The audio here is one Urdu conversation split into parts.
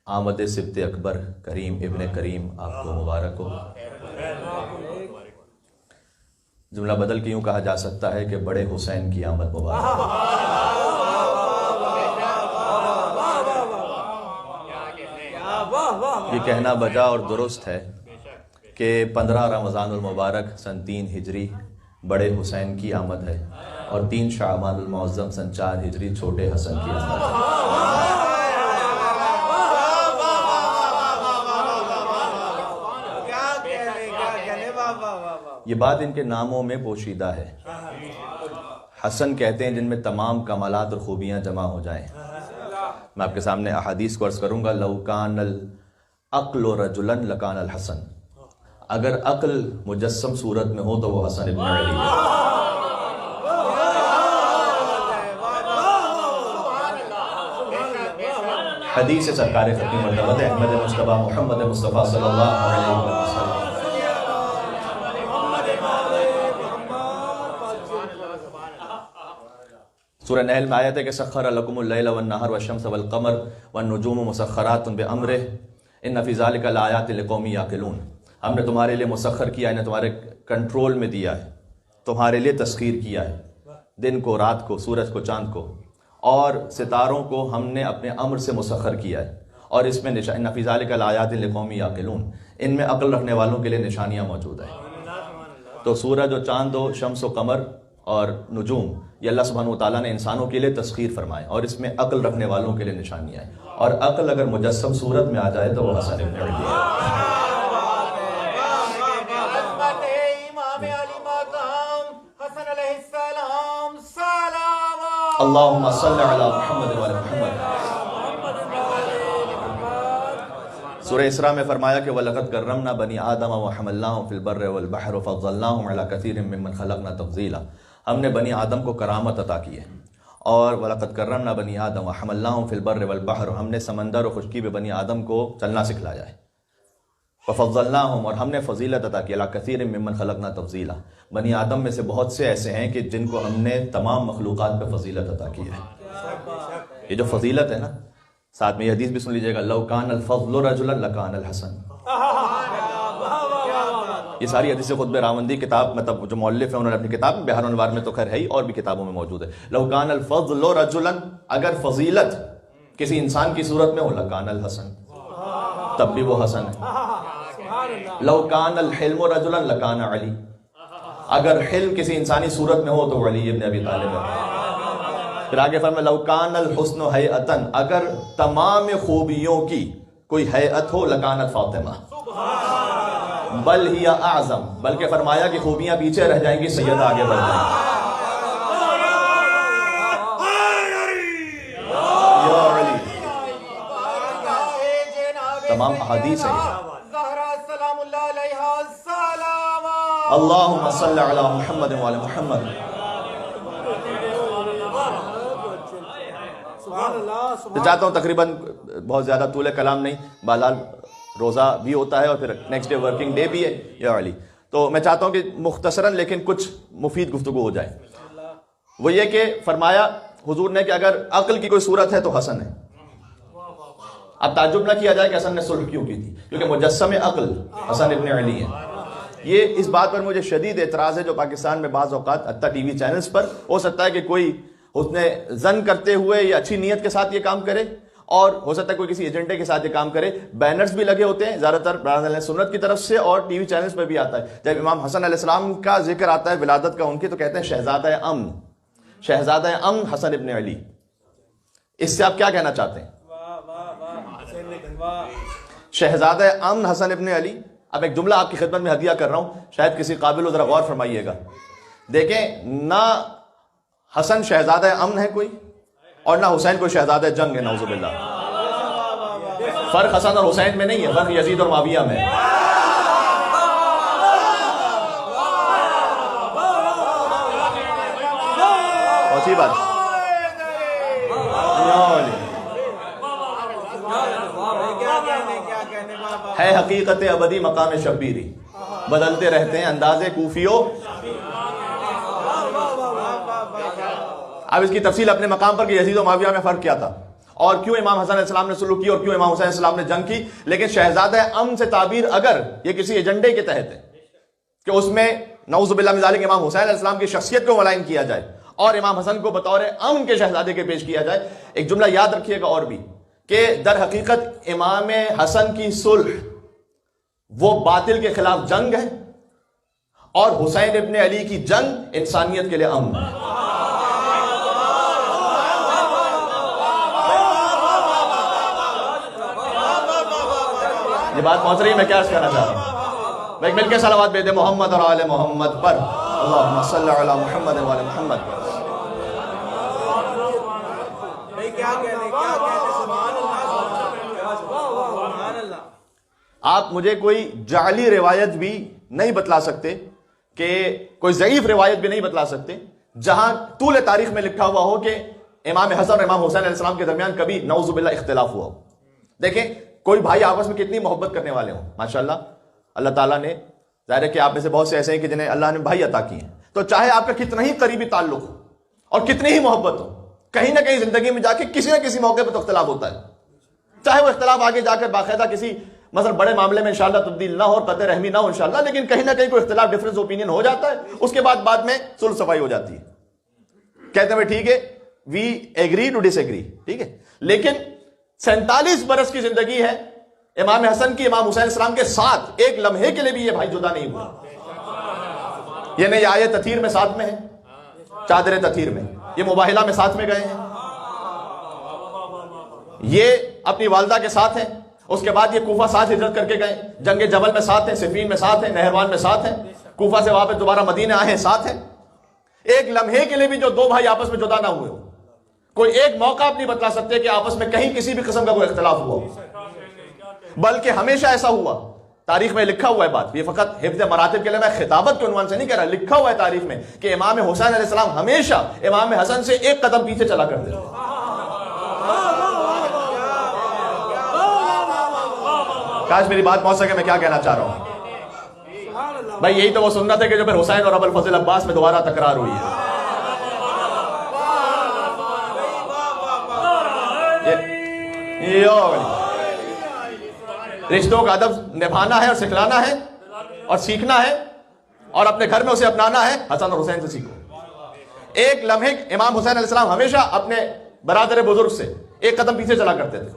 آمد سبت اکبر کریم ابن کریم آپ کو مبارک ہو۔ جملہ بدل کے یوں کہا جا سکتا ہے کہ بڑے حسین کی آمد مبارک ہو۔ یہ کہنا بجا اور درست ہے کہ 15 رمضان المبارک سن 3 ہجری بڑے حسین کی آمد ہے، اور 3 شعبان المعظم سن 4 ہجری چھوٹے حسن کی آمد ہے۔ یہ بات ان کے ناموں میں پوشیدہ ہے۔ حسن کہتے ہیں جن میں تمام کمالات اور خوبیاں جمع ہو جائیں۔ میں آپ کے سامنے احادیث کو عرض کروں گا۔ لو کان العقل رجلا لکان الحسن، اگر عقل مجسم صورت میں ہو تو وہ حسن ابن علی ہے۔ حدیث سرکار ختم مرتبہ احمد مصطفیٰ محمد مصطفیٰ صلی اللہ علیہ وسلم۔ سورہ نحل میں آیت ہے کہ سخر لکم اللیل والنہار والشمس والقمر والنجوم مسخرات بامرہ ان فی ذلک لآیات لقوم یعقلون۔ ہم نے تمہارے لیے مسخر کیا ہے، تمہارے کنٹرول میں دیا ہے، تمہارے لیے تسخیر کیا ہے، دن کو، رات کو، سورج کو، چاند کو، اور ستاروں کو ہم نے اپنے امر سے مسخر کیا ہے، اور اس میں ان فی ذلک لآیات لقوم یعقلون، ان میں عقل رکھنے والوں کے لیے نشانیاں موجود ہیں۔ تو سورج و چاند و شمس و قمر اور نجوم یہ اللہ سبحانہ وتعالیٰ نے انسانوں کے لیے تسخیر فرمائے، اور اس میں عقل رکھنے والوں کے لیے نشانیاں ہیں، اور عقل اگر مجسم صورت میں آ جائے تو وہ حسن ابن علی ہے۔ اللہم صل علی محمد وعلی محمد۔ سورہ اسراء میں فرمایا کہ وَلَقَدْ كَرَّمْنَا بَنِي آدَمَ وَحَمَلْنَاهُمْ فِي الْبَرِّ وَالْبَحْرِ وَفَضَّلْنَاهُمْ عَلَى كَثِيرٍ مِّمَّنْ خَلَقْنَا تَفْضِيلًا۔ ہم نے بنی آدم کو کرامت عطا کی ہے، اور وَلَقَدْ كَرَّمْنَا بَنِي آدَمَ وَحَمَلْنَاهُمْ فِي الْبَرِّ وَالْبَحْرِ، ہم نے سمندر اور خشکی میں بنی آدم کو چلنا سکھلایا ہے۔ وَفَضَّلْنَاهُمْ، اور ہم نے فضیلت عطا کی، عَلَى كَثِيرٍ مِّمَّنْ خَلَقْنَا تَفْضِيلًا، بنی آدم میں سے بہت سے ایسے ہیں کہ جن کو ہم نے تمام مخلوقات پہ فضیلت عطا کی ہے۔ یہ جو فضیلت ہے نا، ساتھ میں یہ حدیث بھی سن لیجئے گا، لو کان الفضل رجلا لکان الحسن۔ یہ ساری حدیث خطبہ راوندی کتاب، مطلب جو مؤلف ہے انہوں نے اپنی کتاب میں، بہار الانوار میں تو خیر ہے ہی، اور بھی کتابوں میں موجود ہے۔ لو کان الفضل رجلا، اگر فضیلت کسی انسان کی صورت میں ہو، لکان الحسن، تب بھی وہ حسن ہے۔ لو کان الحلم رجلا لکان علی، اگر حلم کسی انسانی صورت میں ہو تو وہ علی ابن ابی طالب ہے۔ پھر آگے فرمایا لو کان الحسن ہیئتن، اگر تمام خوبیوں کی کوئی ہیئت ہو، لکانت فاطمہ، بل ہی اعظم، بلکہ فرمایا کہ خوبیاں پیچھے رہ جائیں گی، سیدہ آگے بڑھ جائیں گی۔ یا علی، تمام احادیث ہیں۔ اللہم صل علی محمد وعلی محمد۔ چاہتا ہوں تقریباً بہت زیادہ طول کلام نہیں، بہرحال روزہ بھی ہوتا ہے اور پھر نیکسٹ ڈے ورکنگ ڈے بھی ہے، یا علی، تو میں چاہتا ہوں کہ مختصراً لیکن کچھ مفید گفتگو ہو جائے۔ وہ یہ کہ فرمایا حضور نے کہ اگر عقل کی کوئی صورت ہے تو حسن ہے۔ اب تعجب نہ کیا جائے کہ حسن نے صلح کیوں کی تھی، کیونکہ مجسم عقل حسن ابن علی ہے۔ یہ اس بات پر مجھے شدید اعتراض ہے جو پاکستان میں بعض اوقات حتیٰ ٹی وی چینلز پر ہو سکتا ہے کہ کوئی اس نے زن کرتے ہوئے یا اچھی نیت کے ساتھ یہ کام کرے، اور ہو سکتا ہے کوئی کسی ایجنڈے کے ساتھ یہ کام کرے۔ بینرز بھی لگے ہوتے ہیں زیادہ تر برادران اہل سنت کی طرف سے، اور ٹی وی چینلز پہ بھی آتا ہے۔ جب امام حسن علیہ السلام کا ذکر آتا ہے، ولادت کا ان کی، تو کہتے ہیں شہزادہ امن، شہزادہ امن حسن ابن علی۔ اس سے آپ کیا کہنا چاہتے ہیں؟ شہزادہ امن حسن ابن علی۔ اب ایک جملہ آپ کی خدمت میں ہدیہ کر رہا ہوں، شاید کسی قابل، ذرا غور فرمائیے گا۔ دیکھیں، نہ حسن شہزادہ امن ہے کوئی، اور نہ حسین کوئی شہزادہ جنگ ہے، نعوذ باللہ۔ فرق حسن اور حسین میں نہیں ہے، فرق یزید اور معاویہ میں ہے۔ اسی بات ہے، حقیقت ابدی مقام شبیری، بدلتے رہتے ہیں انداز کوفیوں۔ اب اس کی تفصیل اپنے مقام پر کہ یزید و معاویہ میں فرق کیا تھا۔ اور کیوں امام حسن علیہ السلام نے سلوک کی اور کیوں امام حسین علیہ السلام نے جنگ کی. لیکن شہزادہ ام سے تعبیر اگر یہ کسی ایجنڈے کے تحت ہے کہ اس میں نعوذ باللہ من ذالک امام حسین علیہ السلام کی شخصیت کو ملائن کیا جائے اور امام حسن کو بطور ام کے شہزادے کے پیش کیا جائے, ایک جملہ یاد رکھیے گا اور بھی کہ در حقیقت امام حسن کی صلح وہ باطل کے خلاف جنگ ہے اور حسین ابن علی کی جنگ انسانیت کے لیے امن ہے. یہ بات پہنچ رہی ہے, میں کیا عرض کرنا چاہ رہا ہوں. میں مل کے صلوات بھیج دے محمد اور آل محمد پر. اللہم صلی علی محمد و آل محمد. آپ مجھے کوئی جعلی روایت بھی نہیں بتلا سکتے کہ کوئی ضعیف روایت بھی نہیں بتلا سکتے جہاں طول تاریخ میں لکھا ہوا ہو کہ امام حسن اور امام حسین علیہ السلام کے درمیان کبھی نعوذ باللہ اختلاف ہوا ہو. دیکھیں کوئی بھائی آپس میں کتنی محبت کرنے والے ہوں, ماشاءاللہ اللہ تعالیٰ نے, ظاہر ہے کہ آپ میں سے بہت سے ایسے ہیں کہ جنہیں اللہ نے بھائی عطا کی ہیں, تو چاہے آپ کا کتنا ہی قریبی تعلق ہو اور کتنی ہی محبت ہو, کہیں نہ کہیں زندگی میں جا کے کسی نہ کسی موقع پہ تو اختلاف ہوتا ہے. چاہے وہ اختلاف آگے جا کر باقاعدہ کسی مثلا بڑے معاملے میں انشاءاللہ تبدیل نہ ہو اور قطع رحمی نہ ہو انشاءاللہ, لیکن کہیں نہ کہیں کوئی اختلاف ڈفرنس اوپینین ہو جاتا ہے, اس کے بعد میں صلح صفائی ہو جاتی ہے. کہتے ہیں ٹھیک ہے we agree to disagree, ٹھیک ہے, لیکن 47 برس کی زندگی ہے امام حسن کی امام حسین السلام کے ساتھ, ایک لمحے کے لیے بھی یہ بھائی جدا نہیں ہوئے. یعنی یہ آیت تطہیر میں ساتھ میں ہے, چادر تطہیر میں, یہ مباہلہ میں ساتھ میں گئے ہیں, یہ اپنی والدہ کے ساتھ ہیں, اس کے بعد یہ کوفہ ساتھ ہجرت کر کے گئے, جنگ جبل میں ساتھ ہیں, صفین میں ساتھ ہیں, نہروان میں ساتھ ہیں, کوفہ سے واپس دوبارہ مدینہ آئے ہیں, ساتھ ہیں. ایک لمحے کے لیے بھی جو دو بھائی آپس میں جدا نہ ہوئے ہو, کوئی ایک موقع آپ نہیں بتلا سکتے کہ آپس میں کہیں کسی بھی قسم کا کوئی اختلاف ہوا ہو, بلکہ ہمیشہ ایسا ہوا. تاریخ میں لکھا ہوا ہے بات, یہ فقط حفظ مراتب کے لیے میں خطابت کے عنوان سے نہیں کہہ رہا, لکھا ہوا ہے تاریخ میں کہ امام حسین علیہ السلام ہمیشہ امام حسن سے ایک قدم پیچھے چلا کرتے تھے. کاش میری بات پہنچ سکے میں کیا کہنا چاہ رہا ہوں. بھائی یہی تو وہ سنت ہے کہ جو پھر حسین اور ابو الفضل عباس میں دوبارہ تکرار ہوئی ہے. رشتوں کا ادب نبھانا ہے اور سکھلانا ہے اور سیکھنا ہے اور اپنے گھر میں اسے اپنانا ہے. حسن اور حسین سے سیکھو. ایک لمحے امام حسین علیہ السلام ہمیشہ اپنے برادر بزرگ سے ایک قدم پیچھے چلا کرتے تھے,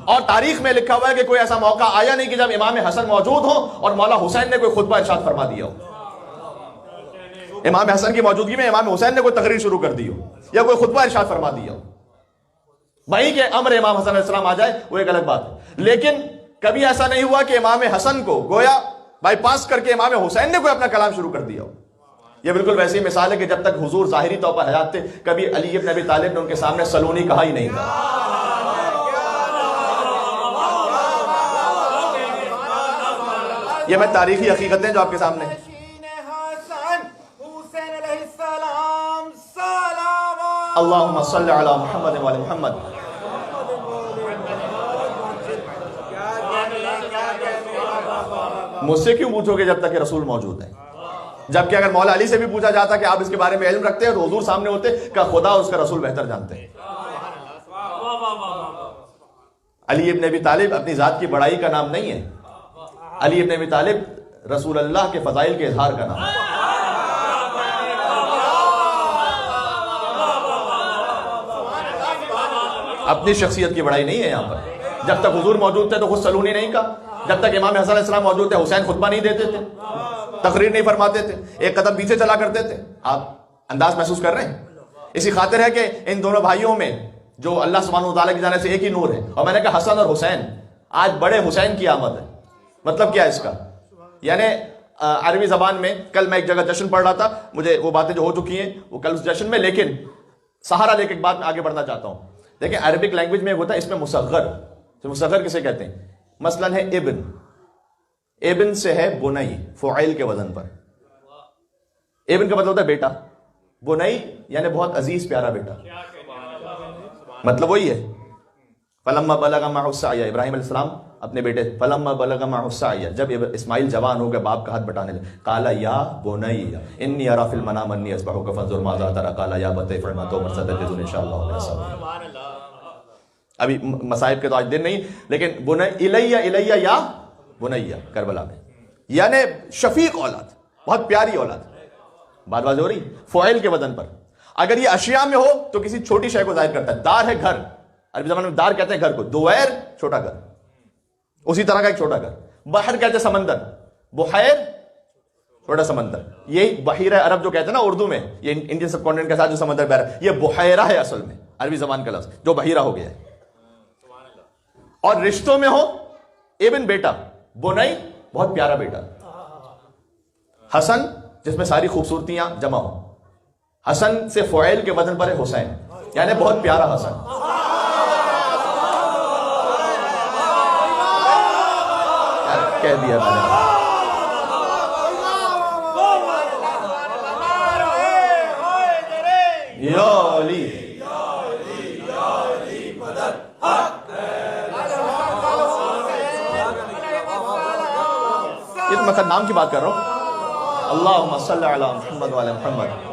اور تاریخ میں لکھا ہوا ہے کہ کوئی ایسا موقع آیا نہیں کہ جب امام حسن موجود ہو اور مولا حسین نے کوئی خطبہ ارشاد فرما دیا ہو. امام حسن کی موجودگی میں امام حسین نے کوئی تقریر شروع کر دی ہو یا کوئی خطبہ ارشاد فرما دیا ہو. بھائی کہ امر امام حسن علیہ السلام آ جائے وہ ایک الگ بات ہے, لیکن کبھی ایسا نہیں ہوا کہ امام حسن کو گویا بائی پاس کر کے امام حسین نے کوئی اپنا کلام شروع کر دیا ہو. یہ بالکل ویسی مثال ہے کہ جب تک حضور ظاہری طور پر حیات تھے کبھی علی ابن ابی طالب نے ان کے سامنے سلونی کہا ہی نہیں تھا. یہ میں تاریخی حقیقتیں جو آپ کے سامنے ہیں. اللہم صلی علی محمد و آل محمد. مجھ سے کیوں پوچھو گے جب تک کہ رسول موجود ہے؟ جبکہ اگر مولا علی سے بھی پوچھا جاتا کہ آپ اس کے بارے میں علم رکھتے ہیں تو حضور سامنے ہوتے کہ خدا اس کا رسول بہتر جانتے ہیں. علی ابن ابی طالب اپنی ذات کی بڑائی کا نام نہیں ہے, علی ابن ابی طالب رسول اللہ کے فضائل کے اظہار کا نام ہے. اپنی شخصیت کی بڑائی نہیں ہے یہاں پر. جب تک حضور موجود تھے تو خود سلونی نہیں کہا, جب تک امام حسن علیہ السلام موجود تھے حسین خطبہ نہیں دیتے تھے, تقریر نہیں فرماتے تھے, ایک قدم پیچھے چلا کرتے تھے. آپ انداز محسوس کر رہے ہیں؟ اسی خاطر ہے کہ ان دونوں بھائیوں میں جو اللہ سبحانہ و تعالیٰ کی جانب سے ایک ہی نور ہے. اور میں نے کہا حسن اور حسین, آج بڑے حسین کی آمد ہے. مطلب کیا ہے اس کا؟ یعنی عربی زبان میں کل میں ایک جگہ جشن پڑھ رہا تھا, مجھے وہ باتیں جو ہو چکی ہیں وہ کل اس جشن میں, لیکن سہارا لے کے ایک بات میں آگے بڑھنا چاہتا ہوں. دیکھیں عربک لینگویج میں ایک ہوتا ہے اس میں مصغر. مصغر کسے کہتے ہیں؟ مثلا ہے ابن, ابن سے ہے بنائی فعیل کے وزن پر. ابن کا مطلب ہوتا ہے بیٹا, بنائی یعنی بہت عزیز پیارا بیٹا, مطلب وہی ہے. فلما بلغ معه السعي, ابراہیم علیہ السلام اپنے بیٹے فلما بلغ معه السعي, جب اسماعیل جوان ہو گئے باپ کا ہاتھ بٹانے لگے, قال یا بني انی ارى في المنام انی اذبحك فانظر ماذا ترى, قال یا بت افعل ما تؤمر ستجدنی ان شاء الله من الصابرین. ابھی مصائب کے تو آج دن نہیں، لیکن الیہ الیہ یا بنیہ کربلا میں، یعنی شفیق اولاد، بہت پیاری اولاد. بات واضح ہو رہی؟ فعیل کے وزن پر. اگر یہ اشیاء میں ہو تو کسی چھوٹی شے کو ظاہر کرتا ہے. دار ہے گھر، عربی زبان میں دار کہتے ہیں گھر کو. دویر چھوٹا گھر، اسی طرح کا ایک چھوٹا گھر. بحر کہتے ہیں سمندر، بحیر چھوٹا سمندر. یہی بحیرہ عرب جو کہتے ہیں نا اردو میں، یہ انڈین سب کانٹیننٹ کے ساتھ جو سمندر بہ رہا ہے، یہ بحیرہ ہے اصل میں عربی زبان کا لفظ جو بحیرہ ہو گیا ہے. اور رشتوں میں ہو ابن بیٹا، بنائی بہت پیارا بیٹا. حسن جس میں ساری خوبصورتیاں جمع ہو. حسن سے فعیل کے وزن پر ہے حسین، یعنی بہت پیارا حسن. کہہ دیا میں نے. یا علی یہ تو میں نام کی بات کر رہا ہوں. اللہم صلی علی محمد وعلی محمد.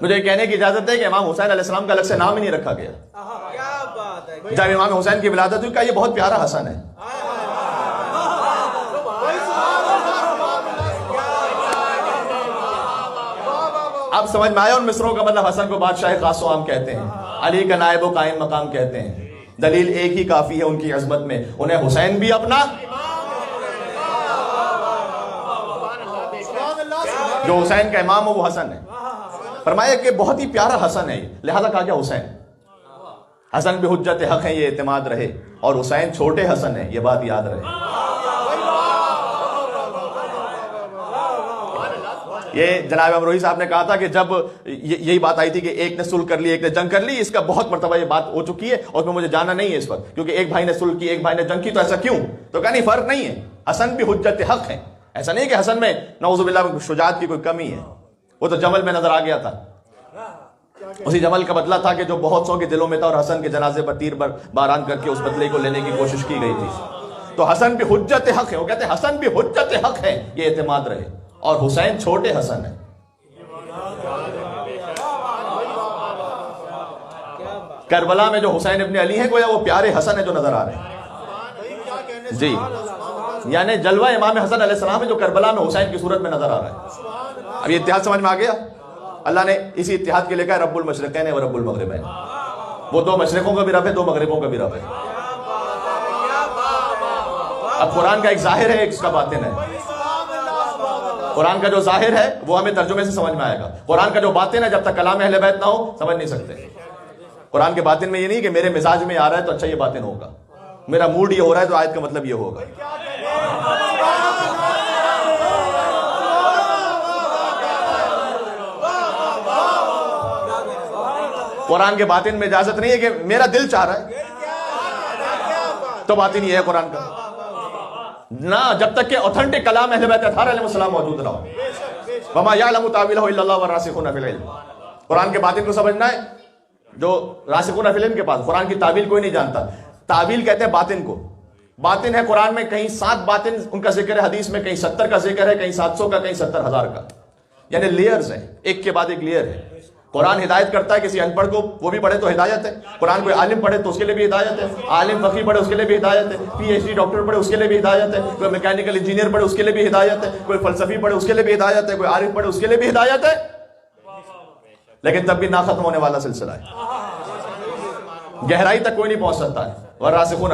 مجھے کہنے کی اجازت ہے کہ امام حسین علیہ السلام کا الگ سے نام ہی نہیں رکھا گیا. جب امام حسین کی ولادت ہوئی کہا یہ بہت پیارا حسن ہے. اب سمجھ میں آیا ان مصروں کا مطلب. حسن کو بادشاہ خاص و عام کہتے ہیں، علی کا نائب و قائم مقام کہتے ہیں. دلیل ایک ہی کافی ہے ان کی عظمت میں، انہیں حسین بھی اپنا، جو حسین کا امام ہو وہ حسن ہے. فرمایا کہ بہت ہی پیارا حسن ہے، لہذا کہا گیا حسین. حسن بھی حجت حق ہے، یہ اعتماد رہے. اور حسین چھوٹے حسن ہے، یہ بات یاد رہے. یہ جناب امروہی صاحب نے کہا تھا کہ جب یہی بات آئی تھی کہ ایک نے صلح کر لی ایک نے جنگ کر لی، اس کا بہت مرتبہ یہ بات ہو چکی ہے اور اس میں مجھے جانا نہیں ہے اس وقت، کیونکہ ایک بھائی نے صلح کی ایک بھائی نے جنگ کی، تو ایسا کیوں؟ تو کہا نہیں فرق نہیں ہے، حسن بھی حجت حق ہے. ایسا نہیں کہ حسن میں نعوذ باللہ شجاعت کی کوئی کمی ہے. وہ تو جمل میں نظر آ گیا تھا، اسی جمل کا بدلہ تھا کہ جو بہت سو کے دلوں میں تھا، اور حسن کے جنازے پر تیر باران کر کے اس بدلے کو لینے کی کوشش کی گئی تھی. تو حسن بھی حجت حق ہے. وہ کہتے ہیں حسن بھی حجت حق ہے، یہ اعتماد رہے. اور حسین چھوٹے حسن ہے. کربلا میں جو حسین ابن علی ہیں گویا وہ پیارے حسن ہے جو نظر آ رہے ہیں. جی یعنی جلوہ امام حسن علیہ السلام ہے جو کربلا میں حسین کی صورت میں نظر آ رہا ہے. اب یہ اتحاد سمجھ میں آ گیا. اللہ نے اسی اتحاد کے لے کر رب المشرقین و رب المغربین. وہ دو مشرقوں کا بھی رب ہے، دو مغربوں کا بھی رب ہے. اب قرآن کا ایک ظاہر ہے، ایک اس کا باطن ہے. قرآن کا جو ظاہر ہے وہ ہمیں ترجمے سے سمجھ میں آئے گا. قرآن کا جو باطن ہے جب تک کلام اہل بیت نہ ہو سمجھ نہیں سکتے. قرآن کے باطن میں یہ نہیں کہ میرے مزاج میں آ رہا ہے تو اچھا یہ باطن ہوگا، میرا موڈ یہ ہو رہا ہے تو آیت کا مطلب یہ ہوگا. قرآن کے باطن میں اجازت نہیں ہے کہ میرا دل چاہ رہا ہے تو باطن یہ ہے قرآن کا. نہ جب تک کہ اوتھنٹک کلام اہل بیت اطہار علیہ السلام موجود نہ ہو. وما یعلم تاویلہ الا اللہ والراسخون فی العلم. قرآن کے باطن کو سمجھنا ہے جو راسخون فی العلم کے پاس. قرآن کی تعویل کوئی نہیں جانتا. تعویل کہتے ہیں باطن کو. باطن ہے قرآن میں کہیں 7 باطن ان کا ذکر ہے، حدیث میں کہیں 70 کا ذکر ہے، کہیں 700 کا، کہیں 70,000 کا. یعنی لیئرز ہیں، ایک کے بعد ایک لیئر ہے. قرآن ہدایت کرتا ہے کسی ان پڑھ کو، وہ بھی پڑھے تو ہدایت ہے. قرآن کوئی عالم پڑھے تو اس کے لیے بھی ہدایت ہے. عالم فقیہ پڑھے اس کے لیے بھی ہدایت ہے. PhD ڈاکٹر پڑھے اس کے لیے بھی ہدایت ہے. کوئی میکینیکل انجینئر پڑھے اس کے لیے بھی ہدایت ہے. کوئی فلسفی پڑھے اس کے لیے بھی ہدایت ہے. کوئی عارف پڑھے اس کے لیے بھی ہدایت ہے. لیکن تب بھی نہ ختم ہونے والا سلسلہ ہے. گہرائی تک کوئی نہیں پہنچ سکتا ہے. وراسخون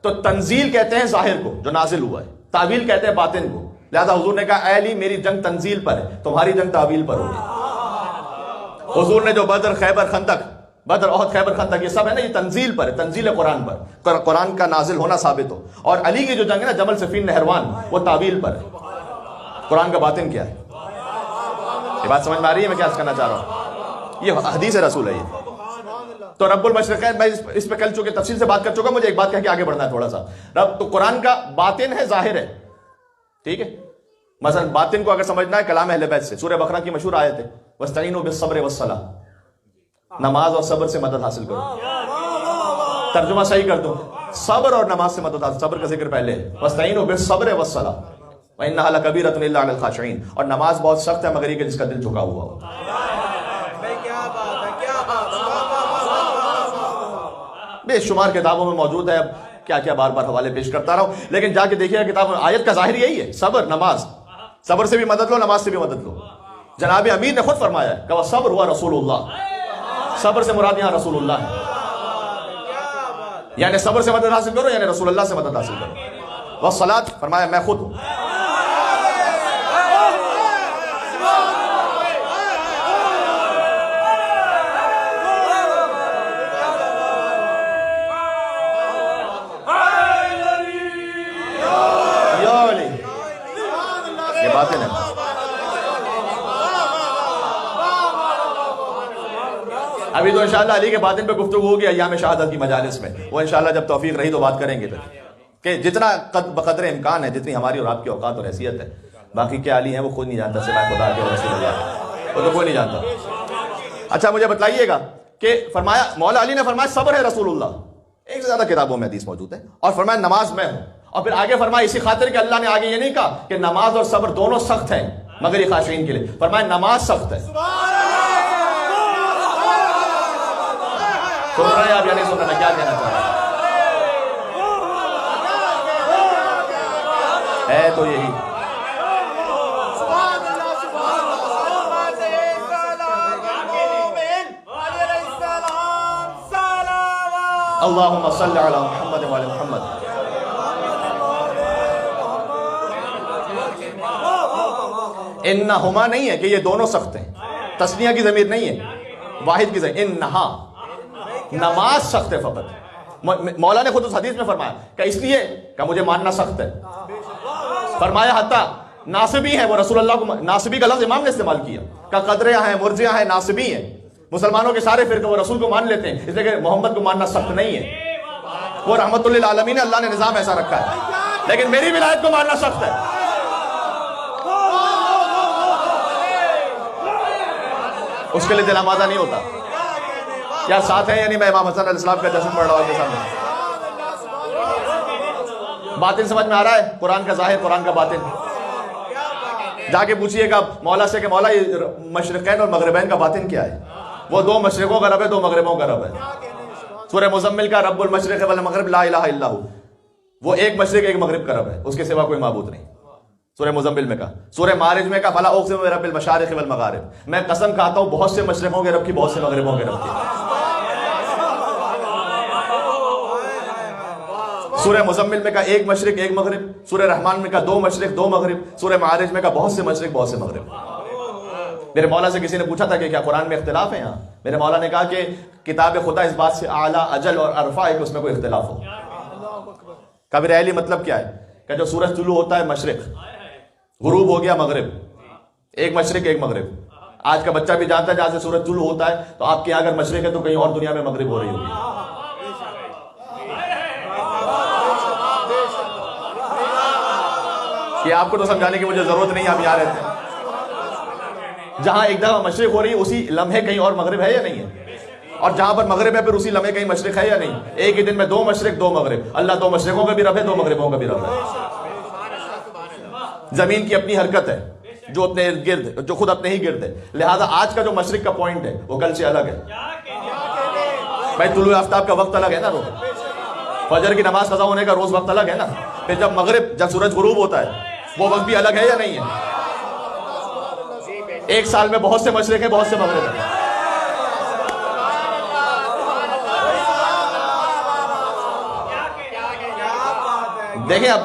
تو تنزیل کہتے ہیں ظاہر کو جو نازل ہوا ہے، تعویل کہتے ہیں باطن کو. لہذا حضور نے کہا اے علی میری جنگ تنزیل پر ہے، تمہاری جنگ تعویل پر ہوگی. حضور نے جو بدر، خیبر، خندق، بدر، احد، خیبر، خندق یہ سب ہے نا، یہ تنزیل پر ہے، تنزیل قرآن پر، قرآن کا نازل ہونا ثابت ہو. اور علی کی جو جنگ ہے نا جمل صفین نہروان، وہ تعویل پر ہے. قرآن کا باطن کیا ہے؟ یہ بات سمجھ میں آ رہی ہے میں کیا کرنا چاہ رہا ہوں؟ یہ حدیث رسول ہے. یہ تو رب المشرقین، میں اس پہ کل چونکہ تفصیل سے بات کر چکا، مجھے ایک بات کہہ کے آگے بڑھنا ہے تھوڑا سا. رب تو قرآن کا باطن ہے، ظاہر ہے، ٹھیک ہے. مثلا باطن کو اگر سمجھنا ہے کلام اہل بیت سے، سورہ بقرہ کی مشہور آیت ہے وَاسْتَعِينُوا بِالصَّبْرِ وَالصَّلَاةِ، نماز اور صبر سے مدد حاصل کرو. ترجمہ صحیح کر دو، صبر اور نماز سے مدد حاصل. صبر کا ذکر پہلے ہے وَاسْتَعِينُوا بِالصَّبْرِ وَالصَّلَاةِ وَإِنَّهَا لَكَبِيرَةٌ إِلَّا عَلَى الْخَاشِعِينَ. اور نماز بہت سخت ہے مگر یہ کہ جس کا دل جھکا ہوا ہو. بے شمار کتابوں میں موجود ہے. اب کیا کیا بار بار حوالے پیش کرتا رہا ہوں, لیکن جا کے دیکھیے کتاب میں آیت کا ظاہر یہی ہے, صبر, نماز. صبر سے بھی مدد لو, نماز سے بھی مدد لو. جناب امیر نے خود فرمایا ہے کہ وہ صبر ہوا رسول اللہ. صبر سے مراد یہاں رسول اللہ ہے, یعنی صبر سے مدد حاصل کرو, یعنی رسول اللہ سے مدد حاصل کرو. والصلاۃ فرمایا میں خود ہوں. یہ باتیں ہیں. ابھی تو انشاءاللہ علی کے باطن پہ گفتگو ہوگی ایام شہادت کی مجالس میں, وہ انشاءاللہ جب توفیق رہی تو بات کریں گے پھر, کہ جتنا بقدر امکان ہے, جتنی ہماری اور آپ کی اوقات اور حیثیت ہے. باقی کیا علی ہیں وہ خود نہیں جانتا, سوائے خدا کے اور رسول اللہ, وہ تو کوئی نہیں جانتا. اچھا مجھے بتلائیے گا کہ فرمایا مولا علی نے فرمایا صبر ہے رسول اللہ, ایک سے زیادہ کتابوں میں حدیث موجود ہے, اور فرمایا نماز میں ہوں. اور پھر آگے فرمایا اسی خاطر کہ اللہ نے آگے یہ نہیں کہا کہ نماز اور صبر دونوں سخت ہیں مگر خاشعین کے لیے, فرمایا نماز سخت ہے. سن رہے ہیں آپ یا نہیں سن رہے, میں کیا کہنا چاہ رہا ہوں, ہے تو یہی. اللہم صلی علی محمد وعلی محمد. انہما نہیں ہے کہ یہ دونوں سخت ہیں, تسنیہ کی ضمیر نہیں ہے, واحد کی ضمیر. انہا نماز سخت ہے فقط. مولا نے خود اس حدیث میں فرمایا کہ اس لیے کہ مجھے ماننا سخت ہے. فرمایا حتیٰ ناصبی ہیں, وہ رسول اللہ کو ناصبی کا لفظ امام نے استعمال کیا, کہ قدریہ ہیں, مرجیہ ہیں, ناصبی ہیں. مسلمانوں کے سارے فرقے وہ رسول کو مان لیتے ہیں, اس لیے کہ محمد کو ماننا سخت نہیں ہے. وہ رحمت للعالمین, اللہ نے نظام ایسا رکھا ہے, لیکن میری ولایت کو ماننا سخت ہے. اس کے لیے دل آمادہ نہیں ہوتا. کیا ساتھ ہے یعنی میں امام حسن علیہ السلام کا جشن پڑھ رہا ہوں کے سامنے. باطن سمجھ میں آ رہا ہے, قرآن کا ظاہر, قرآن کا باطن. جا کے پوچھئے گا مولا سے کہ مولا یہ مشرقین اور مغربین کا باطن کیا ہے. وہ دو مشرقوں کا رب ہے, دو مغربوں کا رب ہے. سورہ مزمل کا رب المشرق والمغرب لا الہ الا ہو, وہ ایک مشرق ایک مغرب کا رب ہے, اس کے سوا کوئی معبود نہیں. سورہ مزمل میں کہا. سورہ معارج میں کہا فلا اقسم برب المشارق والمغارب, میں قسم کھاتا ہوں بہت سے مشرقوں کے رب کی, بہت سے مغربوں کے رب کی. سورہ مزمل میں کہا ایک مشرق ایک مغرب, سورہ رحمان میں کہا دو مشرق دو مغرب, سورہ معارج میں کہا بہت سے مشرق بہت سے مغرب. میرے مولا سے کسی نے پوچھا تھا کہ کیا قرآن میں اختلاف ہے یہاں. میرے مولا نے کہا کہ کتاب خدا اس بات سے اعلیٰ اجل اور عرفہ ہے کہ اس میں کوئی اختلاف ہو. کبھی ریلی مطلب کیا ہے کہ جو سورج طلوع ہوتا ہے مشرق, غروب ہو گیا مغرب, ایک مشرق ایک مغرب. آج کا بچہ بھی جانتا ہے جہاں سے سورج طلوع ہوتا ہے تو آپ کے یہاں اگر مشرق ہے تو کہیں اور دنیا میں مغرب ہو رہی ہوگی. یہ آپ کو تو سمجھانے کی مجھے ضرورت نہیں, آپ یہاں رہتے ہیں. جہاں ایک دفعہ مشرق ہو رہی ہے اسی لمحے کہیں اور مغرب ہے یا نہیں ہے, اور جہاں پر مغرب ہے پھر اسی لمحے کہیں مشرق ہے یا نہیں. ایک ہی دن میں دو مشرق دو مغرب. اللہ دو مشرقوں کا بھی رب ہے, دو مغربوں کا بھی رب ہے. زمین کی اپنی حرکت ہے جو اپنے گرد, جو خود اپنے ہی گرد ہے. لہذا آج کا جو مشرق کا پوائنٹ ہے وہ کل سے الگ ہے. بھائی طلوع آفتاب کا وقت الگ ہے نا, روز فجر کی نماز قضا ہونے کا روز وقت الگ ہے نا. پھر جب مغرب, جب سورج غروب ہوتا ہے وہ وقت بھی الگ ہے یا نہیں ہے. ایک سال میں بہت سے مشرق ہیں بہت سے مغرب ہیں. دیکھیں اب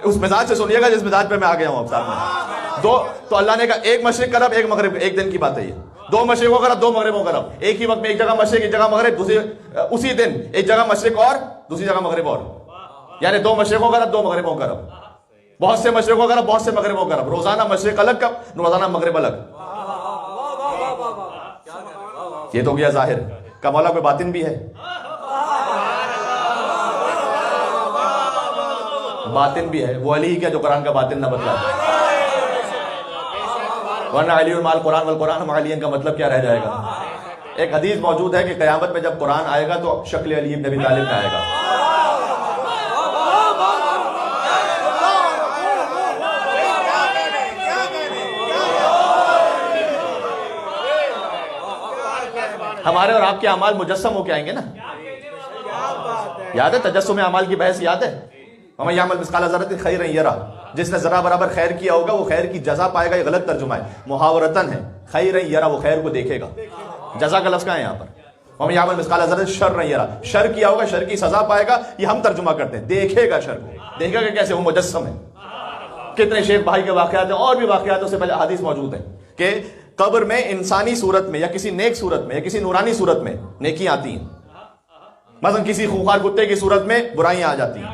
اس مزاج سے سنیے گا جس مزاج پہ میں آ گیا ہوں اب سامنے. تو اللہ نے کہا ایک مشرق کا رب ایک مغرب, ایک دن کی بات ہے یہ. دو مشرقوں کا رب دو مغربوں کا رب, ایک ہی وقت میں ایک جگہ مشرق ایک جگہ مغرب, اسی دن ایک جگہ مشرق اور دوسری جگہ مغرب اور, یعنی دو مشرقوں کا رب دو مغربوں کا رب, بہت سے مشرقوں کا رب بہت سے مغربوں کا رب. روزانہ مشرق الگ کا, روزانہ مغرب الگ. یہ تو گیا ظاہر. کا مولا کوئی باطن بھی ہے, باطن بھی ہے. وہ علی ہی کیا جو قرآن کا باطن نہ بتلا, ورنہ علی المال قرآن والقرآن مع علی کا مطلب کیا رہ جائے گا. ایک حدیث موجود ہے کہ قیامت میں جب قرآن آئے گا تو شکل علی ابن ابی طالب کا آئے گا. ہمارے اور آپ کے اعمال مجسم ہو کے آئیں گے نا. یاد ہے تجسم اعمال کی بحث یاد ہے؟ وَمَن يَعْمَلْ مِثْقَالَ ذَرَّةٍ خَيْرًا يَرَهُ، جس نے ذرا برابر خیر کیا ہوگا وہ خیر کی جزا پائے گا. یہ غلط ترجمہ ہے، محاورتاً ہے. خَيْرًا يَرَهُ، وہ خیر کو دیکھے گا. جزا کا لفظ کہاں ہے یہاں پر؟ وَمَن يَعْمَلْ مِثْقَالَ ذَرَّةٍ شَرًّا يَرَهُ، شر کیا ہوگا شر کی سزا پائے گا. یہ ہم ترجمہ کرتے ہیں دیکھے گا شر کو. دیکھے گا کیسے؟ وہ مجسم ہے. کتنے شیخ بھائی کے واقعات ہیں اور بھی واقعاتوں سے پہلے حدیث موجود ہیں کہ قبر میں انسانی صورت میں یا کسی نیک صورت میں یا کسی نورانی صورت میں نیکی آتی ہیں. مثلا کسی خونخوار کتے کی صورت میں برائیاں آ جاتی ہیں.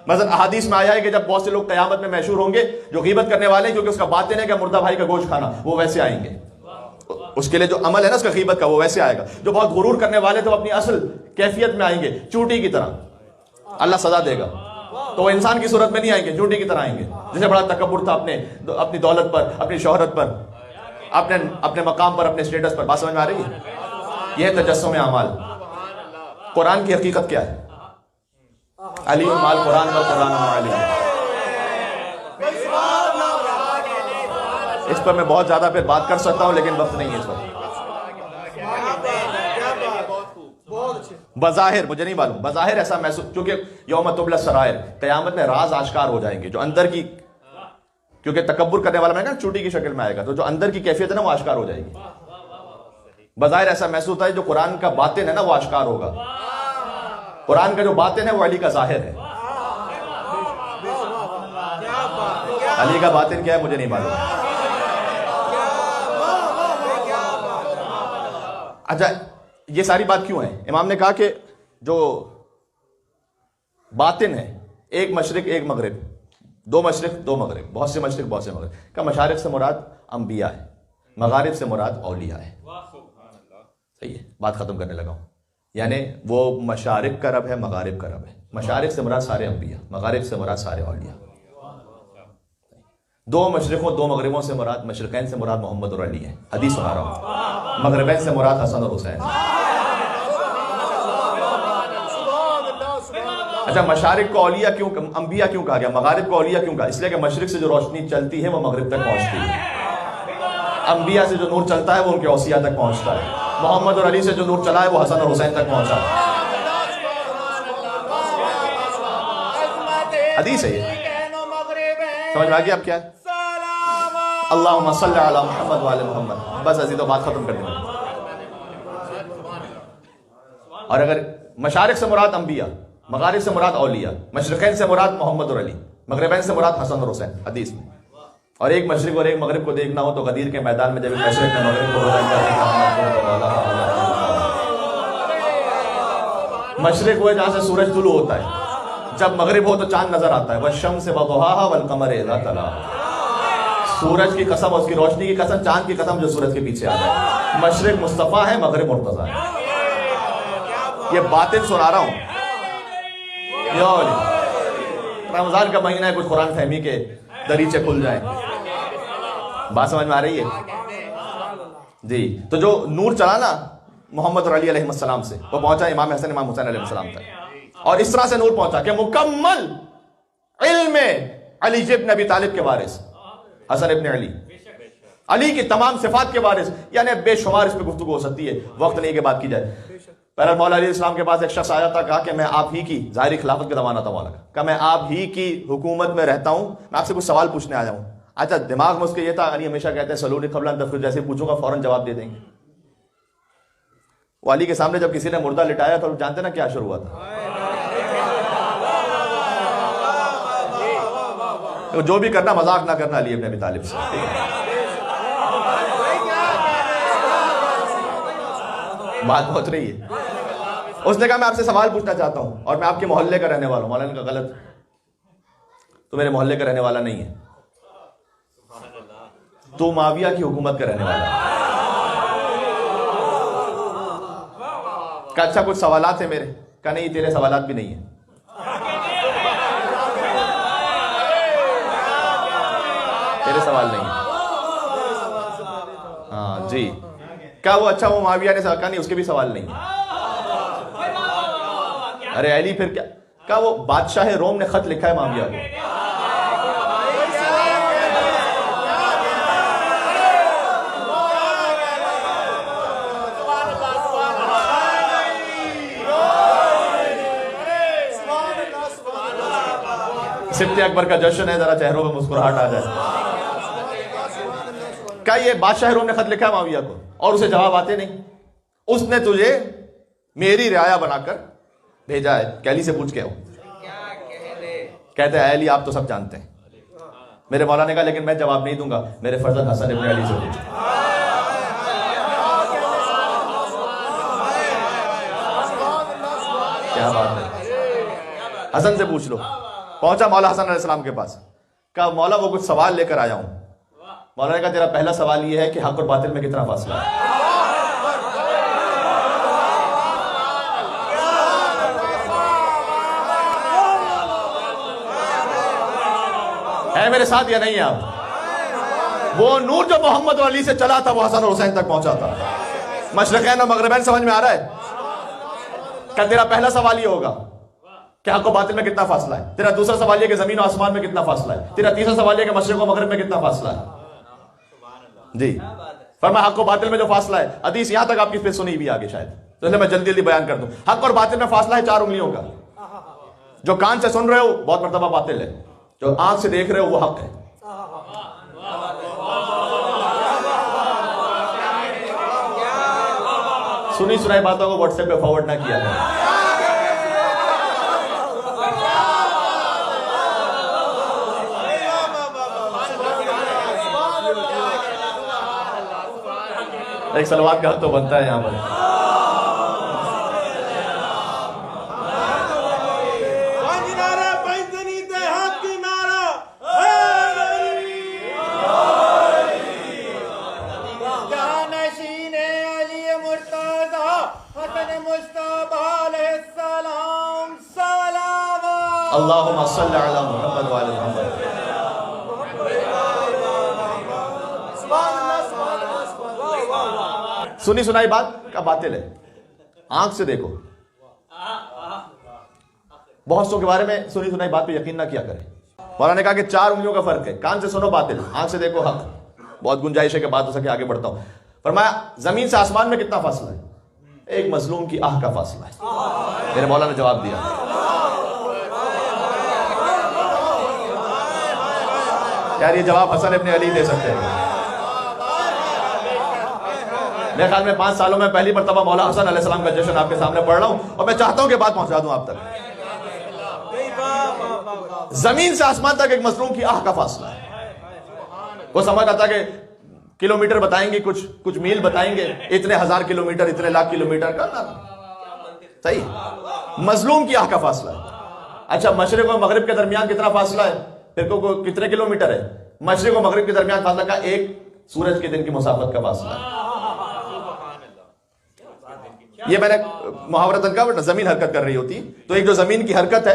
مثلا احادیث میں آیا ہے کہ جب بہت سے لوگ قیامت میں محشور ہوں گے جو غیبت کرنے والے ہیں، کیونکہ اس کا باطن ہے کہ مردہ بھائی کا گوشت کھانا، وہ ویسے آئیں گے. اس کے لیے جو عمل ہے نا اس کا غیبت کا، وہ ویسے آئے گا. جو بہت غرور کرنے والے تھے وہ اپنی اصل کیفیت میں آئیں گے، چونٹی کی طرح. اللہ سزا دے گا. تو وہ انسان کی صورت میں نہیں آئیں گے، چونٹی کی طرح آئیں گے. جسے بڑا تکبر تھا اپنی دولت پر، اپنی شہرت پر، اپنے مقام پر، اپنے اسٹیٹس پر. بات سمجھ میں آ رہی ہے؟ یہ تجسم اعمال. قرآن کی حقیقت کیا ہے؟ علی مال قرآن و قرآن علی. اس پر میں بہت زیادہ پھر بات کر سکتا ہوں لیکن وقت نہیں ہے اس وقت. بظاہر مجھے نہیں معلوم، بظاہر ایسا محسوس، کیونکہ یوم تبلی السرائر، قیامت میں راز آشکار ہو جائیں گے جو اندر کی، کیونکہ تکبر کرنے والا میں کہا چوٹی کی شکل میں آئے گا، تو جو اندر کی کیفیت ہے نا وہ آشکار ہو جائے گی. بظاہر ایسا محسوس ہوتا ہے جو قرآن کا باطن ہے نا وہ آشکار ہوگا. قرآن کا جو باطن ہے وہ علی کا ظاہر ہے. علی کا باطن کیا ہے مجھے نہیں معلوم. اچھا یہ ساری بات کیوں ہے؟ امام نے کہا کہ جو باطن ہے، ایک مشرق ایک مغرب، دو مشرق دو مغرب، بہت سے مشرق بہت سے مغرب کا. مشارق سے مراد انبیاء ہے، مغارب سے مراد اولیاء ہے. صحیح ہے، بات ختم کرنے لگا ہوں. یعنی وہ مشارق کا رب ہے، مغارب کا رب ہے. مشارق سے مراد سارے انبیاء، مغارب سے مراد سارے اولیاء. دو مشرقوں دو مغربوں سے مراد، مشرقین سے مراد محمد اور علی ہے. حدیث سنا رہا ہوں. مغربین سے مراد حسن اور حسین. اچھا مشارق کو اولیاء کیوں، انبیاء کیوں کہا گیا؟ مغارب کو اولیاء کیوں کہا؟ اس لیے کہ مشرق سے جو روشنی چلتی ہے وہ مغرب تک پہنچتی ہے. انبیاء سے جو نور چلتا ہے وہ ان کے اوصیاء تک پہنچتا ہے. محمد اور علی سے جو نور چلا ہے وہ حسن اور حسین تک پہنچا ہے. حدیث ہے یہ. سمجھ میں آ گیا اب کیا ہے؟ اللہم صلی علی محمد وعلی محمد. بس عزیزو بات ختم کر دیں. اور اگر مشارق سے مراد انبیاء، مغارب سے مراد اولیاء، مشرقین سے مراد محمد اور علی، مغربین سے مراد حسن اور حسین حدیث میں. اور ایک مشرق اور ایک مغرب کو دیکھنا ہو تو غدیر کے میدان میں جب ایک مشرق نے مغرب کو مشرق ہوئے جہاں سے سورج طلوع ہوتا ہے، جب مغرب ہو تو چاند نظر آتا ہے. والشمس وضحاها والقمر اذا تلاها. سورج کی قسم، اس کی روشنی کی قسم، چاند کی قسم جو سورج کے پیچھے آ جائے. مشرق مصطفیٰ ہے، مغرب مرتضیٰ ہے. یہ باطن سنا رہا ہوں. رمضان کا مہینہ ہے، کچھ قرآن فہمی کے دریچے کھل جائیں. بات سمجھ میں آ رہی ہے جی؟ تو جو نور چلا نا محمد اور علی علیہ السلام سے، وہ پہنچا امام حسن امام حسین علیہ السلام تک. اور اس طرح سے نور پہنچا کہ مکمل علم علی ابن ابی طالب کے وارث حسن ابن علی، علی کی تمام صفات کے وارث. یعنی بے شمار اس پہ گفتگو ہو سکتی ہے، وقت نہیں کہ بات کی جائے. پہلے مولا علیہ السلام کے پاس ایک شخص آیا تھا، کہا کہ میں آپ ہی کی، ظاہری خلافت کا زمانہ تھا مولا کا، کہ میں آپ ہی کی حکومت میں رہتا ہوں، میں آپ سے کچھ سوال پوچھنے آیا ہوں. اچھا دماغ میں اس کے یہ تھا، علی ہمیشہ کہتے ہیں سلونی قبل ان تفرج، جیسے پوچھوں گا فوراً جواب دے دیں گے. وہ علی کے سامنے جب کسی نے مردہ لٹایا تو جانتے نا کیا شروع ہوا تھا؟ جو بھی کرنا مذاق نہ کرنا علی ابن ابی طالب سے. بات پہنچ رہی ہے. اس نے کہا میں آپ سے سوال پوچھنا چاہتا ہوں اور میں آپ کے محلے کا رہنے والا ہوں. مولانا کا غلط، تو میرے محلے کا رہنے والا نہیں ہے، تو معاویہ کی حکومت کا رہنے والا ہے. کہا اچھا کچھ سوالات ہیں میرے. کہا نہیں تیرے سوالات بھی نہیں ہیں. تیرے سوال نہیں ہیں. ہاں جی. کہا وہ اچھا وہ معاویہ نے کہا نہیں اس کے بھی سوال نہیں ہیں. ارے علی پھر کیا؟ کہا وہ بادشاہ روم نے خط لکھا ہے معاویہ کو. سبت اکبر کا جشن ہے، ذرا چہروں پہ مسکراہٹ آ جائے. کیا یہ بادشاہ روم نے خط لکھا ہے معاویہ کو اور اسے جواب آتے نہیں؟ اس نے تجھے میری رعایا بنا کر بھیجا ہے کہ علی سے پوچھ کے آؤ. کہتے ہیں علی آپ تو سب جانتے ہیں. میرے مولا نے کہا لیکن میں جواب نہیں دوں گا، میرے فرزند حسن ابن علی سے پوچھو. کیا بات ہے، حسن سے پوچھ لو. پہنچا مولا حسن علیہ السلام کے پاس، کہا مولا وہ کچھ سوال لے کر آیا ہوں. مولا نے کہا تیرا پہلا سوال یہ ہے کہ حق اور باطل میں کتنا فاصلہ ہے. ہے میرے ساتھ یا نہیں آپ؟ وہ نور جو محمد اور علی سے چلا تھا وہ حسن اور حسین تک پہنچا تھا. مشرقین اور مغربین سمجھ میں آ رہا ہے؟ کہ تیرا پہلا سوال یہ ہوگا کہ حق و باطل میں کتنا فاصلہ ہے. تیرا دوسرا سوال یہ کہ زمین و آسمان میں کتنا فاصلہ ہے. تیرا تیسرا سوال یہ کہ مشرق و مغرب میں کتنا فاصلہ ہے. جی فرمایا حق و باطل میں جو فاصلہ ہے، حدیث یہاں تک آپ کی پہ سنی بھی آگے شاید، تو اس لیے میں جلدی جلدی بیان کر دوں. حق اور باطل میں فاصلہ ہے 4 انگلیوں کا. جو کان سے سن رہے ہو بہت مرتبہ باطل ہے، جو آنکھ سے دیکھ رہے ہو وہ حق ہے. سنی سنائی باتوں کو واٹس ایپ پہ فارورڈ نہ کیا جائے. ایک سلوات کا حق تو بنتا ہے یہاں پر. اللہم صلی علی محمد وعلی محمد. سنی سنائی بات کا باطل ہے. آنکھ سے دیکھو. بہت سو کے بارے میں سنی سنائی بات پہ یقین نہ کیا کرے. مولانا نے کہا کہ 4 انگلیوں کا فرق ہے. کان سے سنو باطل، آنکھ سے دیکھو حق. بہت گنجائش ہے کہ بات ہو سکے آگے بڑھتا ہوں. فرمایا زمین سے آسمان میں کتنا فاصلہ ہے؟ ایک مظلوم کی آہ کا فاصلہ ہے. میرے مولا نے جواب دیا. یار یہ جواب حسن ابن علی دے سکتے ہیں. میرے خیال میں 5 سالوں میں پہلی مرتبہ مولا حسن علیہ السلام کا جشن آپ کے سامنے پڑھ رہا ہوں اور میں چاہتا ہوں کہ بات پہنچا دوں آپ تک. زمین سے آسمان تک ایک مظلوم کی آہ کا فاصلہ ہے. وہ سمجھ آتا کہ کلومیٹر بتائیں گے، کچھ میل بتائیں گے، اتنے 1000 کلومیٹر، اتنے لاکھ کلومیٹر کا نا. صحیح، مظلوم کی آہ کا فاصلہ ہے. اچھا مشرق اور مغرب کے درمیان کتنا فاصلہ ہے؟ پھر کو کتنے کلومیٹر ہے؟ مشرق و مغرب کے درمیان فاصلہ کا ایک سورج کے دن کی مسافت کا فاصلہ ہے. یہ میں نے محاورتاً کہا، زمین حرکت کر رہی ہوتی تو ایک جو زمین کی حرکت ہے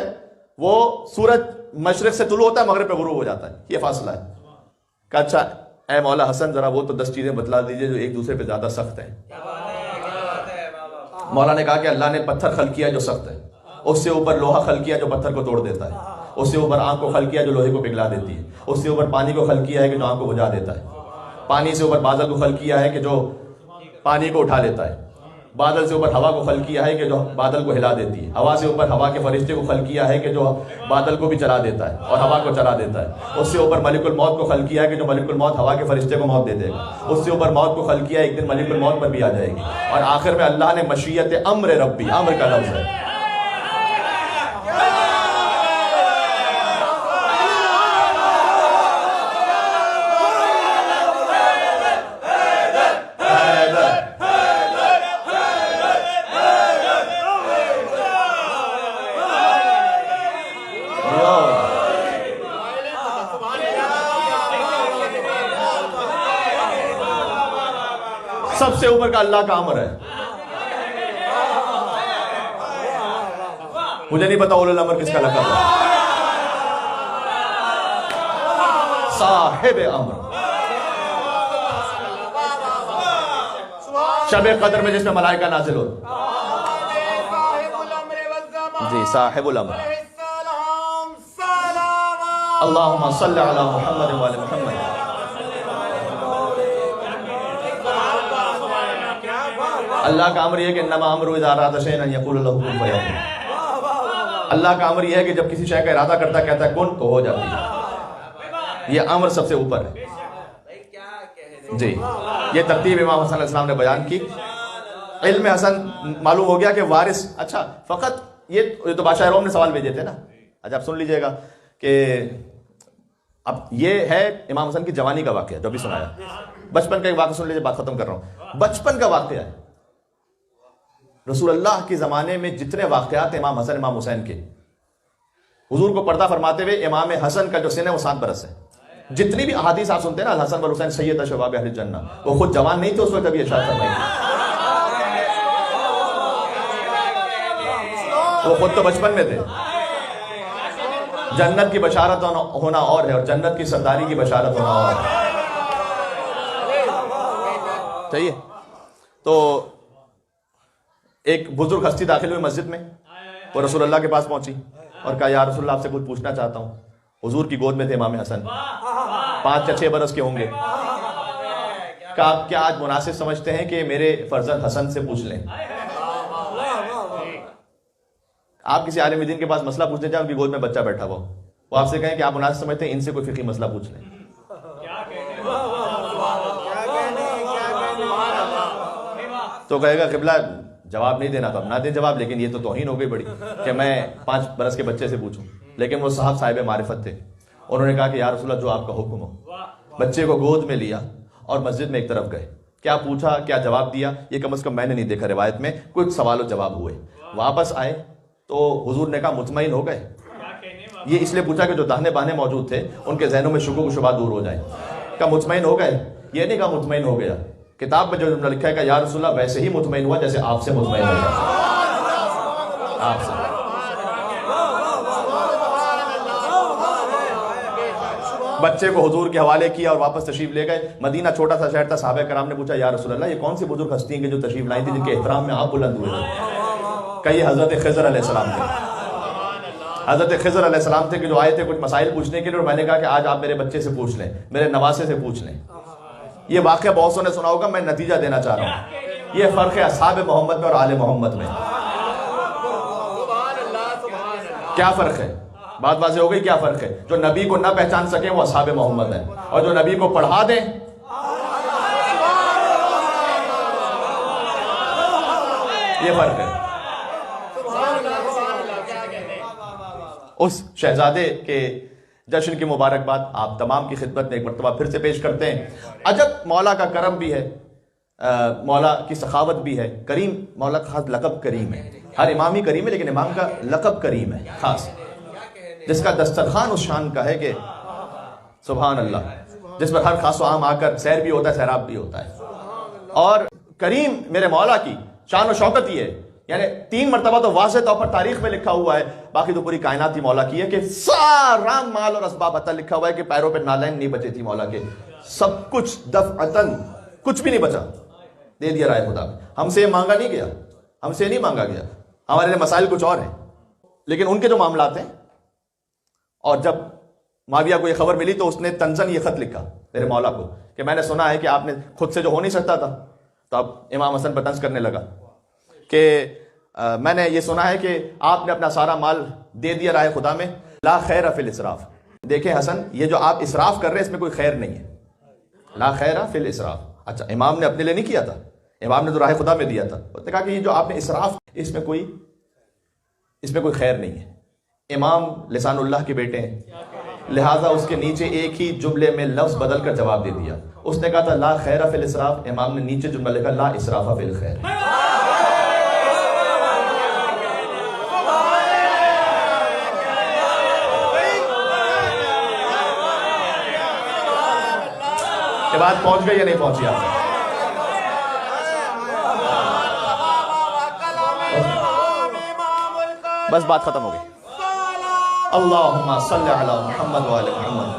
وہ سورج مشرق سے طلوع ہوتا ہے، مغرب پہ غروب ہو جاتا ہے. یہ فاصلہ ہے. کہ اچھا اے مولا حسن ذرا وہ تو 10 چیزیں بتلا دیجئے جو ایک دوسرے پہ زیادہ سخت ہیں. مولا نے کہا کہ اللہ نے پتھر خلق کیا جو سخت ہے، اس سے اوپر لوہا خلق کیا جو پتھر کو توڑ دیتا ہے، اس سے اوپر آنکھ کو خلق کیا جو لوہے کو پگھلا دیتی ہے، اس سے اوپر پانی کو خلق کیا ہے کہ جو آنکھ کو بجھا دیتا ہے، پانی سے اوپر بادل کو خلق کیا ہے کہ جو پانی کو اٹھا لیتا ہے، بادل سے اوپر ہوا کو خلق کیا ہے کہ جو بادل کو ہلا دیتی ہے، ہوا سے اوپر ہوا کے فرشتے کو خلق کیا ہے کہ جو بادل کو بھی چلا دیتا ہے اور ہوا کو چلا دیتا ہے، اس سے اوپر ملک الموت کو خلق کیا ہے کہ جو ملک الموت ہوا کے فرشتے کو موت دے دے گا، اس سے اوپر موت کو خلق کیا ہے ایک دن ملک الموت پر بھی آ جائے گی، اور آخر میں اللہ نے مشیت امر ربی، امر کا لفظ ہے. سب سے اوپر کا اللہ کا امر ہے. مجھے نہیں پتا اولو الامر کس کا لقب ہے. صاحب امر. شب قدر میں جس میں ملائکہ نازل ہو. جی صاحب الامر. اللہم صلی علی محمد وعلی محمد. اللہ کا امر یہ کہ انما امرہ اذا اراد شیئا ان یقول له کن فیکون. اللہ کا امر یہ ہے کہ جب کسی شے کا ارادہ کرتا ہے کہتا ہے کن تو ہو جاتی ہے، یہ امر سب سے اوپر ہے جی۔ یہ ترتیب امام حسن علیہ السلام نے بیان کی۔ علم حسن معلوم ہو گیا کہ وارث، اچھا فقط یہ تو بادشاہ روم نے سوال بھیجے تھے نا، اچھا آپ سن لیجئے گا کہ اب یہ ہے امام حسن کی جوانی کا واقعہ جو بھی سنایا، بچپن کا ایک واقعہ سن لیجئے، بات ختم کر رہا ہوں۔ بچپن کا واقعہ ہے، رسول اللہ کے زمانے میں جتنے واقعات امام حسن امام حسین کے، حضور کو پردہ فرماتے ہوئے امام حسن کا جو سن ہے وہ 7 برس ہے۔ جتنی بھی احادیث آپ سنتے ہیں نا الحسن والحسین سید شباب اہل الجنہ، وہ خود جوان نہیں تھے اس وقت ابھی ارشاد فرمائی تھی، وہ خود تو بچپن میں تھے۔ جنت کی بشارت ہونا اور ہے اور جنت کی سرداری کی بشارت ہونا اور ہے، صحیح ہے۔ تو ایک بزرگ ہستی داخل ہوئی مسجد میں، وہ رسول اللہ کے پاس پہنچی اور کہا یا رسول اللہ آپ سے کچھ پوچھنا چاہتا ہوں۔ حضور کی گود میں تھے امام حسن، 5 یا 6 برس کے ہوں گے۔ کہا آپ کیا آج مناسب سمجھتے ہیں کہ میرے فرزند حسن سے پوچھ لیں؟ آپ کسی عالم دین کے پاس مسئلہ پوچھنے جائیں، ان کی گود میں بچہ بیٹھا ہوا، وہ آپ سے کہیں کہ آپ مناسب سمجھتے ہیں ان سے کوئی فقہی مسئلہ پوچھ لیں۔ تو کہے گا قبلہ جواب نہیں دینا تو اب نہ دیں جواب، لیکن یہ تو توہین ہو گئی بڑی کہ میں 5 برس کے بچے سے پوچھوں۔ لیکن وہ صاحب معرفت تھے، انہوں نے کہا کہ یا رسول اللہ جو آپ کا حکم ہو۔ بچے کو گود میں لیا اور مسجد میں ایک طرف گئے، کیا پوچھا کیا جواب دیا یہ کم از کم میں نے نہیں دیکھا روایت میں، کچھ سوال و جواب ہوئے۔ واپس آئے تو حضور نے کہا مطمئن ہو گئے؟ یہ اس لیے پوچھا کہ جو داہنے باہنے موجود تھے ان کے ذہنوں میں شکوک و شبہات دور ہو جائیں۔ کہا مطمئن ہو گئے؟ یہ نہیں کہا مطمئن ہو گیا، کتاب میں جو جملہ لکھا ہے کہ یا رسول اللہ ویسے ہی مطمئن ہوا جیسے آپ سے مطمئن ہو گیا، آپ سے۔ بچے کو حضور کے حوالے کیا اور واپس تشریف لے گئے۔ مدینہ چھوٹا سا شہر تھا، صحابہ کرام نے پوچھا یا رسول اللہ یہ کون سی بزرگ ہستی ہیں کہ جو تشریف لائی تھی جن کے احترام میں آپ بلند ہوئے تھے؟ کہ یہ حضرت خضر علیہ السلام تھے، حضرت خضر علیہ السلام تھے کہ جو آئے تھے کچھ مسائل پوچھنے کے لیے، اور میں نے کہا کہ آج آپ میرے بچے سے پوچھ لیں، میرے نواسے سے پوچھ لیں۔ یہ واقعہ بہت سو نے سنا ہوگا، میں نتیجہ دینا چاہ رہا ہوں۔ یہ فرق ہے اصحاب محمد میں اور آل محمد میں۔ کیا فرق ہے؟ بات واضح ہو گئی کیا فرق ہے؟ جو نبی کو نہ پہچان سکیں وہ اصحاب محمد ہیں، اور جو نبی کو پڑھا دیں یہ فرق ہے۔ اس شہزادے کے جشن کی مبارکباد آپ تمام کی خدمت میں ایک مرتبہ پھر سے پیش کرتے ہیں۔ عجب مولا کا کرم بھی ہے، مولا کی سخاوت بھی ہے۔ کریم، مولا کا خاص لقب کریم ہے، ہر امام ہی کریم ہے لیکن امام کا لقب کریم ہے خاص، جس کا دسترخوان اس شان کا ہے کہ سبحان اللہ، جس پر ہر خاص و عام آ کر سیر بھی ہوتا ہے سیراب بھی ہوتا ہے۔ اور کریم میرے مولا کی شان و شوکت یہ ہے، یعنی 3 مرتبہ تو واضح طور پر تاریخ میں لکھا ہوا ہے، باقی تو پوری کائنات ہی مولا کی ہے کہ سارا مال اور اسباب عطا لکھا ہوا ہے کہ پیروں پہ نالین نہیں بچے تھی مولا کے، سب کچھ دفعتاً کچھ بھی نہیں بچا، دے دیا رائے خدا۔ ہم سے یہ مانگا نہیں گیا، ہم سے نہیں مانگا گیا، ہمارے لیے مسائل کچھ اور ہیں، لیکن ان کے جو معاملات ہیں۔ اور جب معاویہ کو یہ خبر ملی تو اس نے تنزن یہ خط لکھا میرے مولا کو کہ میں نے سنا ہے کہ آپ نے خود سے جو ہو نہیں سکتا تھا، تو اب امام حسن پر طنز کرنے لگا کہ میں نے یہ سنا ہے کہ آپ نے اپنا سارا مال دے دیا راہ خدا میں، لا خیر فی الاسراف۔ دیکھیں حسن، یہ جو آپ اسراف کر رہے ہیں اس میں کوئی خیر نہیں ہے، لا خیر فی الاسراف۔ اچھا امام نے اپنے لیے نہیں کیا تھا، امام نے تو راہ خدا میں دیا تھا، اس نے کہا کہ یہ جو آپ نے اسراف اس میں کوئی خیر نہیں ہے۔ امام لسان اللہ کے بیٹے ہیں، لہٰذا اس کے نیچے ایک ہی جملے میں لفظ بدل کر جواب دے دیا۔ اس نے کہا تھا لا خیر فی الاسراف، امام نے نیچے جملہ لکھا لا اسراف فی الخیر۔ یہ بات پہنچ گئی یا نہیں پہنچی آپ؟ بس بات ختم ہو گئی۔ اللہم صلی علی محمد وآل محمد۔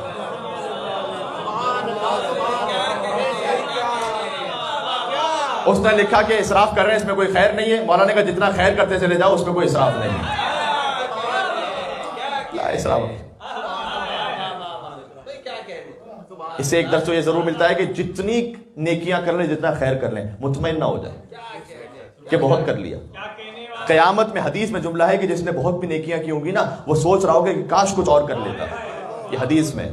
اس نے لکھا کہ اسراف کر رہے ہیں اس میں کوئی خیر نہیں ہے، مولانا نے کہا جتنا خیر کرتے چلے جاؤ اس میں کوئی اسراف نہیں ہے، لا اسراف۔ اس سے ایک درس تو یہ ضرور ملتا ہے کہ جتنی نیکیاں کر لیں جتنا خیر کر لیں، مطمئن نہ ہو جائے کہ بہت کر لیا، قیامت میں حدیث میں جملہ ہے کہ جس نے بہت بھی نیکیاں کی ہوں گی نا وہ سوچ رہا ہوگا کہ کاش کچھ اور کر لیتا. یہ حدیث میں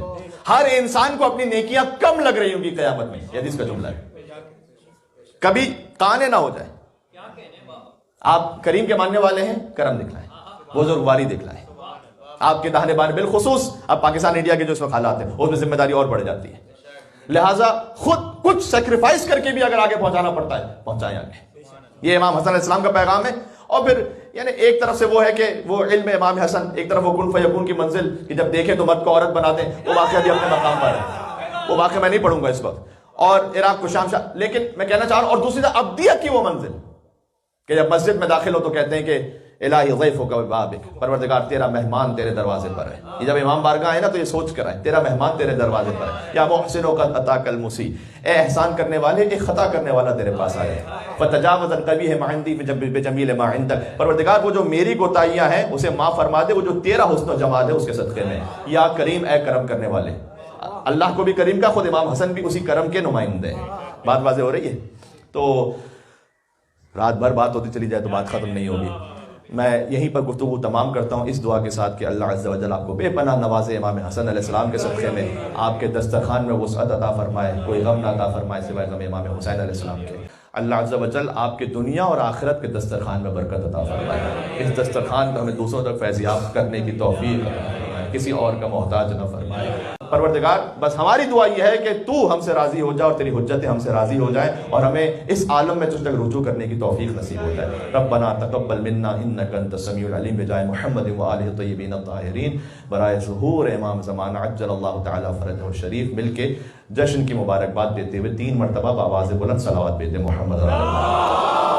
ہر انسان کو اپنی نیکیاں کم لگ رہی ہوں گی قیامت میں. یہ حدیث کا جملہ ہے. کبھی قانے نہ ہو جائے. آپ کریم کے ماننے والے ہیں, کرم دکھلائیں, بزرگواری دکھلائیں. آپ کے داہنے بائیں بالخصوص اب پاکستان انڈیا کے جو اس میں حالات ہیں اس میں ذمہ داری اور بڑھ جاتی ہے. لہٰذا خود کچھ سیکریفائس کر کے بھی اگر آگے پہنچانا پڑتا ہے پہنچائیں آگے. یہ امام حسن علیہ السلام کا پیغام ہے. اور پھر یعنی ایک طرف سے وہ ہے کہ وہ علم امام حسن, ایک طرف وہ کن فیکون کی منزل کہ جب دیکھیں تو مرد کو عورت بنا دیں, وہ واقعہ بھی اپنے مقام پر ہے. وہ واقعہ میں نہیں پڑھوں گا اس وقت, اور عراق کو شام لیکن میں کہنا چاہ رہا ہوں. اور دوسری طرف ابدیت کی وہ منزل کہ جب مسجد میں داخل ہو تو کہتے ہیں کہ الہی ضیفک ببابک, پروردگار تیرا مہمان تیرے دروازے پر ہے. یہ جب امام بارگاہ ہے نا تو یہ سوچ کر آئے تیرا مہمان تیرے دروازے پر ہے. یا محسن قد اتاک المسیء, اے احسان کرنے والے ایک خطا کرنے والا تیرے پاس آیا ہے. فتجاوز عن قبیح ما عندی بجمیل ما عندک, پروردگار وہ جو میری کوتاہیاں ہیں اسے معاف فرما دے, وہ جو تیرا حسن و جمال ہے اس کے صدقے میں. یا کریم اے کرم کرنے والے. اللہ کو بھی کریم کا, خود امام حسن بھی اسی کرم کے نمائندے ہیں. بات واضح ہو رہی ہے. تو رات بھر بات ہوتی چلی جائے تو بات ختم نہیں ہوگی. میں یہیں پر گفتگو تمام کرتا ہوں اس دعا کے ساتھ کہ اللہ عز و جل آپ کو بے پناہ نوازے, امام حسن علیہ السلام کے صدقے میں آپ کے دسترخوان میں وسعت عطا فرمائے, کوئی غم نہ عطا فرمائے سوائے غم امام حسین علیہ السلام کے. اللہ عز و جل آپ کے دنیا اور آخرت کے دسترخوان میں برکت عطا فرمائے. اس دسترخوان کو ہمیں دوسروں تک فیضیاب کرنے کی توفیق عطا فرمائے, کسی اور کا محتاج نہ فرمائے. پروردگار بس ہماری دعا یہ ہے کہ تو ہم سے راضی ہو جا اور تیری حجتیں ہم سے راضی ہو جائیں, اور ہمیں اس عالم میں تجھ تک رجوع کرنے کی توفیق نصیب ہو جائے. ربنا تقبل منا انک انت السمیع العلیم بجائے محمد و آلہ الطیبین الطاہرین. برائے ظہور امام زمانہ عجل اللہ تعالی فرجہ الشریف مل کے جشن کی مبارکباد دیتے ہوئے 3 مرتبہ بآواز بلند صلوات بھیجیں محمد رسول اللہ.